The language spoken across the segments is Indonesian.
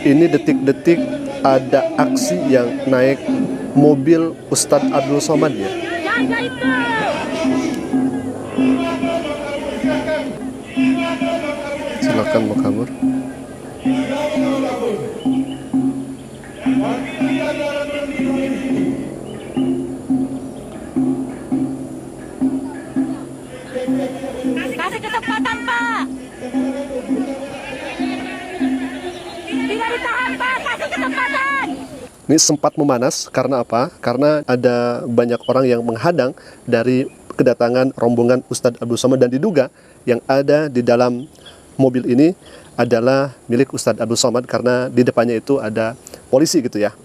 Ini detik-detik ada aksi yang naik mobil Ustadz Abdul Somad ya. Silakan mau kabur. Kasih kesempatan, Pak. Tidak ditahan, Pak. Kasih kesempatan. Ini sempat memanas karena apa? Karena ada banyak orang yang menghadang dari kedatangan rombongan Ustadz Abdul Somad, dan diduga yang ada di dalam mobil ini adalah milik Ustadz Abdul Somad karena di depannya itu ada polisi gitu ya.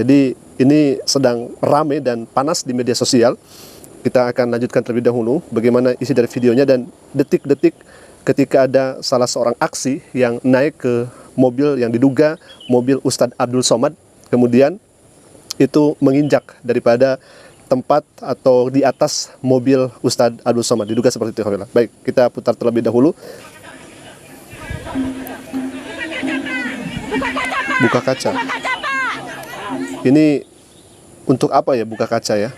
Jadi ini sedang ramai dan panas di media sosial. Kita akan lanjutkan terlebih dahulu bagaimana isi dari videonya dan detik-detik ketika ada salah seorang aksi yang naik ke mobil yang diduga mobil Ustadz Abdul Somad, kemudian itu menginjak daripada tempat atau di atas mobil Ustadz Abdul Somad, diduga seperti itu. Baik, kita putar terlebih dahulu. Buka kaca. Ini untuk apa ya buka kaca ya?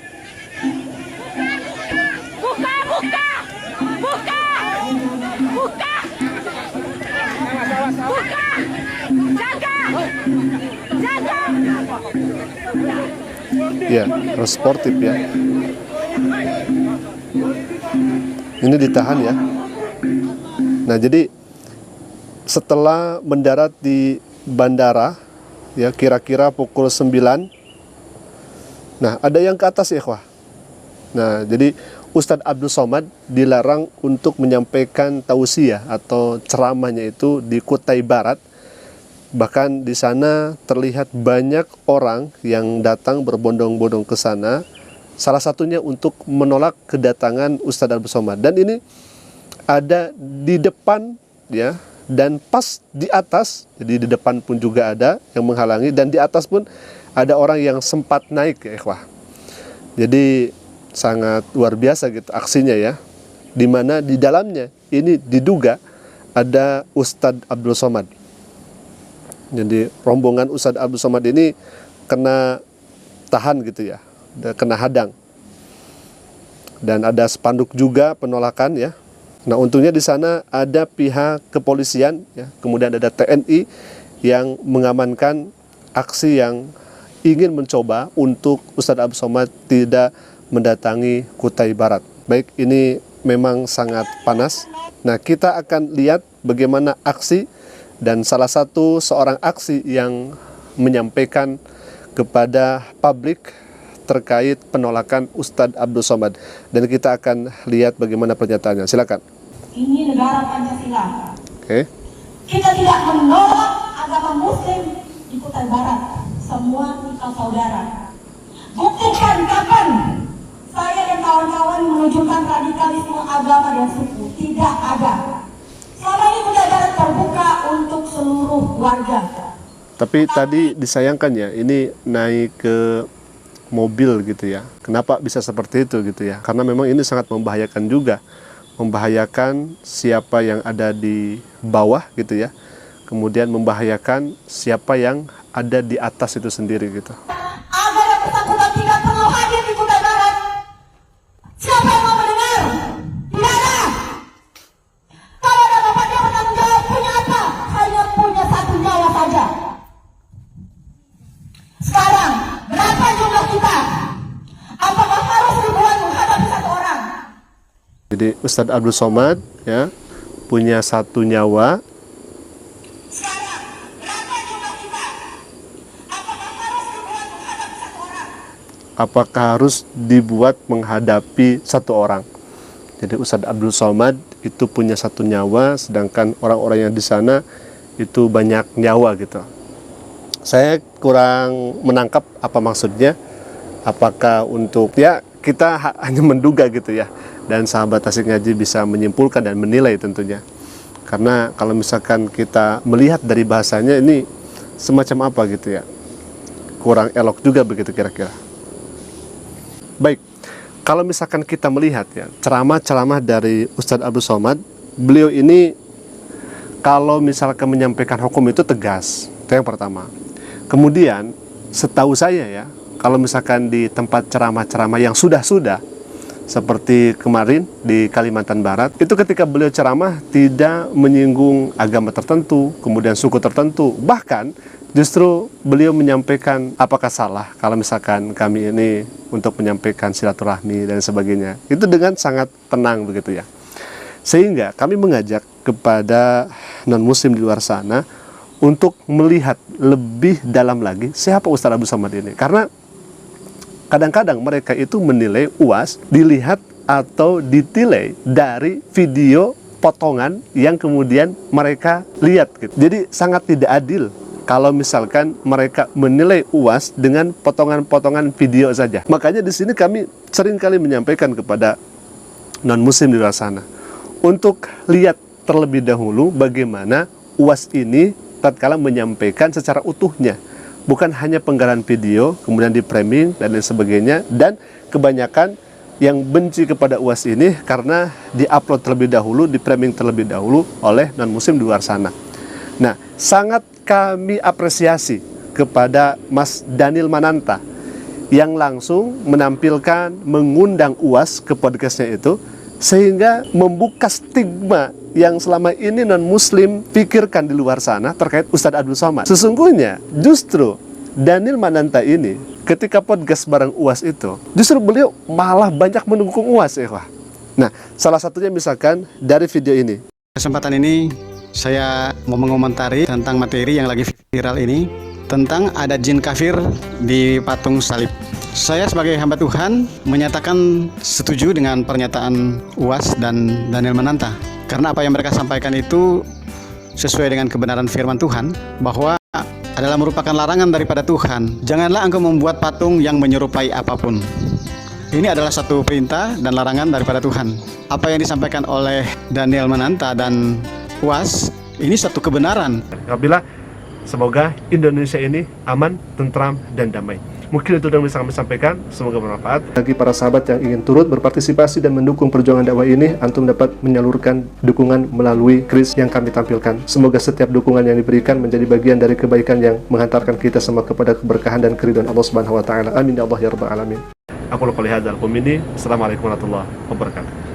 Ya, harus sportif ya. Ini ditahan ya. Nah, jadi setelah mendarat di bandara ya kira-kira pukul 9. Nah, ada yang ke atas ya, ikhwah. Nah, jadi Ustadz Abdul Somad dilarang untuk menyampaikan tausiah atau ceramahnya itu di Kutai Barat. Bahkan di sana terlihat banyak orang yang datang berbondong-bondong ke sana, salah satunya untuk menolak kedatangan Ustadz Abdul Somad. Dan ini ada di depan ya, dan pas di atas, jadi di depan pun juga ada yang menghalangi, dan di atas pun ada orang yang sempat naik ya ikhwah. Jadi sangat luar biasa gitu aksinya ya, dimana di dalamnya ini diduga ada Ustadz Abdul Somad. Jadi rombongan Ustadz Abdul Somad ini kena tahan gitu ya, kena hadang. Dan ada spanduk juga penolakan ya. Nah, untungnya di sana ada pihak kepolisian ya, kemudian ada TNI yang mengamankan aksi yang ingin mencoba untuk Ustadz Abdul Somad tidak mendatangi Kutai Barat. Baik, ini memang sangat panas. Nah, kita akan lihat bagaimana aksi. Dan salah satu seorang aksi yang menyampaikan kepada publik terkait penolakan Ustadz Abdul Somad. Dan kita akan lihat bagaimana pernyataannya. Silakan. Ini negara Pancasila. Oke. Kita tidak menolak agama Muslim di Kutai Barat. Semua kita saudara. Buktikan kapan saya dan kawan-kawan menunjukkan radikalisme agama dan suku. Tidak ada. Selama ini Kutai Barat terbuka untuk seluruh warga. Tapi tadi disayangkan ya, ini naik ke mobil gitu ya. Kenapa bisa seperti itu gitu ya? Karena memang ini sangat membahayakan juga. Membahayakan siapa yang ada di bawah gitu ya. Kemudian membahayakan siapa yang ada di atas itu sendiri gitu. Agar yang bersangkutan tidak perlu hadir di Kutai Barat. Siapa yang mau mendengar? Tidak ada. Kalau ada bapaknya bertanggung jawab, punya apa? Hanya punya satu nyawa saja. Sekarang, berapa jumlah kita? Apakah harus ribuan menghadapi satu orang? Jadi Ustadz Abdul Somad ya punya satu nyawa. Sekarang, berapa jumlah kita? Apakah harus ribuan menghadapi satu orang? Apakah harus dibuat menghadapi satu orang? Jadi Ustadz Abdul Somad itu punya satu nyawa, sedangkan orang-orang yang di sana itu banyak nyawa gitu. Saya kurang menangkap apa maksudnya. Apakah untuk ya kita hanya menduga gitu ya. Dan sahabat Asik Ngaji bisa menyimpulkan dan menilai tentunya. Karena kalau misalkan kita melihat dari bahasanya ini semacam apa gitu ya. Kurang elok juga begitu kira-kira. Baik. Kalau misalkan kita melihat ya ceramah-ceramah dari Ustadz Abdul Somad, beliau ini kalau misalkan menyampaikan hukum itu tegas, itu yang pertama. Kemudian setahu saya ya, kalau misalkan di tempat ceramah-ceramah yang sudah-sudah seperti kemarin di Kalimantan Barat, itu ketika beliau ceramah tidak menyinggung agama tertentu, kemudian suku tertentu, bahkan justru beliau menyampaikan apakah salah kalau misalkan kami ini untuk menyampaikan silaturahmi dan sebagainya. Itu dengan sangat tenang begitu ya. Sehingga kami mengajak kepada non-muslim di luar sana untuk melihat lebih dalam lagi siapa Ustadz Abdul Somad ini. Karena kadang-kadang mereka itu menilai UAS dilihat atau ditilai dari video potongan yang kemudian mereka lihat gitu. Jadi sangat tidak adil kalau misalkan mereka menilai UAS dengan potongan-potongan video saja. Makanya di sini kami sering kali menyampaikan kepada non-muslim di luar sana untuk lihat terlebih dahulu bagaimana UAS ini tatkala menyampaikan secara utuhnya, bukan hanya penggalan video kemudian di framing dan lain sebagainya. Dan kebanyakan yang benci kepada UAS ini karena diupload terlebih dahulu, di framing terlebih dahulu oleh non-muslim di luar sana. Nah, sangat kami apresiasi kepada Mas Daniel Mananta yang langsung menampilkan, mengundang UAS ke podcastnya itu, sehingga membuka stigma yang selama ini non-muslim pikirkan di luar sana terkait Ustadz Abdul Somad. Sesungguhnya justru Daniel Mananta ini ketika podcast bareng UAS itu, justru beliau malah banyak mendukung UAS, ikhwah. Nah, salah satunya misalkan dari video ini. Kesempatan ini saya mau mengomentari tentang materi yang lagi viral ini, tentang ada jin kafir di patung salib. Saya sebagai hamba Tuhan menyatakan setuju dengan pernyataan UAS dan Daniel Mananta, karena apa yang mereka sampaikan itu sesuai dengan kebenaran firman Tuhan, bahwa adalah merupakan larangan daripada Tuhan. Janganlah engkau membuat patung yang menyerupai apapun. Ini adalah satu perintah dan larangan daripada Tuhan. Apa yang disampaikan oleh Daniel Mananta dan UAS ini satu kebenaran. Apabila semoga Indonesia ini aman, tentram, dan damai. Mungkin itu yang bisa kami sampaikan, semoga bermanfaat. Bagi para sahabat yang ingin turut berpartisipasi dan mendukung perjuangan dakwah ini, antum dapat menyalurkan dukungan melalui kris yang kami tampilkan. Semoga setiap dukungan yang diberikan menjadi bagian dari kebaikan yang menghantarkan kita semua kepada keberkahan dan keridhaan Allah Subhanahu wa taala. Amin ya Allah ya rabbal alamin. Aku qouli hadzal qum minni. Assalamualaikum warahmatullahi wabarakatuh.